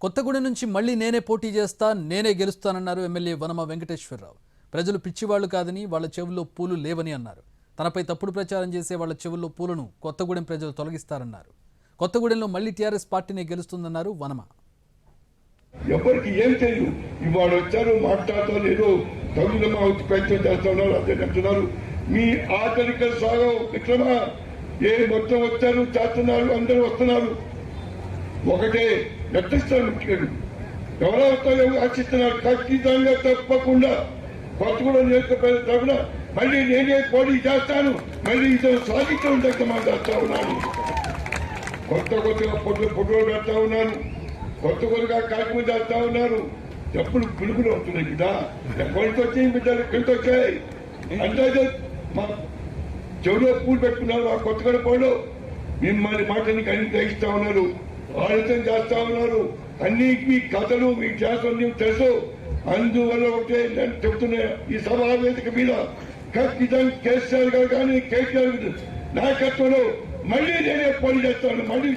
కొత్తగూడెం నుంచి మళ్లీ నేనే పోటీ చేస్తా, నేనే గెలుస్తానన్నారు ఎమ్మెల్యే వనమ వెంకటేశ్వరరావు. ప్రజలు పిచ్చివాళ్లు కాదని, వాళ్ళ చెవుల్లో పూలు లేవని అన్నారు. తనపై తప్పుడు ప్రచారం చేసే వాళ్ళ చెవుల్లో పూలను కొత్తగూడెం ప్రజలు తొలగిస్తారన్నారు. కొత్తగూడెంలో మళ్లీ టీఆర్ఎస్ పార్టీనే గెలుస్తుందన్నారు వనమ. ఎవరికి ఏం తెలియదు, ఇవాళ వచ్చారు మాట్లాడతారు, ఏదో తమిళమా వచ్చి ప్రయత్నం చేస్తున్నారు, అదే అంటున్నారు. మీ ఆఖరిక సాగం విక్రమ ఏ మొత్తం వచ్చారు, చేస్తున్నారు, అందరూ వస్తున్నారు. ఒకటే నెట్టిస్తారు, ఎవరో వస్తారో ఆశిస్తున్నారు. ఖచ్చితంగా తప్పకుండా కొత్తగూడెం నియోజకవర్గ తరఫున మళ్ళీ నేనే పోటీ చేస్తాను, మళ్ళీ ఇతను సాధించడం దగ్గర చేస్తా ఉన్నాను. కొత్తగా ఫోటోలు పెడతా ఉన్నాను, కొత్తగా కార్యక్రమం చేస్తా ఉన్నారు. ఎప్పుడు పిలుపులు వస్తున్నాయి కదా, ఎక్కడికి వచ్చాయి బిడ్డలు, ఇక్కడికి వచ్చాయి అంటే మా చెవులో పూలు పెట్టుకున్నారు. ఆ కొత్తగూడ పోలో మిమ్మల్ని మాటని అన్ని గ్రహిస్తా ఉన్నారు, ఆలోచన చేస్తా ఉన్నారు. అన్ని మీ కథలు మీ చేస్తాను తెలుసు. అందువల్ల ఒకటే నేను చెప్తున్నా, ఈ సభా వేదిక మీద ఖచ్చితంగా కేసీఆర్ గారు కానీ కేసీఆర్ నాయకత్వంలో మళ్ళీ నేనే పోటీ చేస్తాను. మళ్ళీ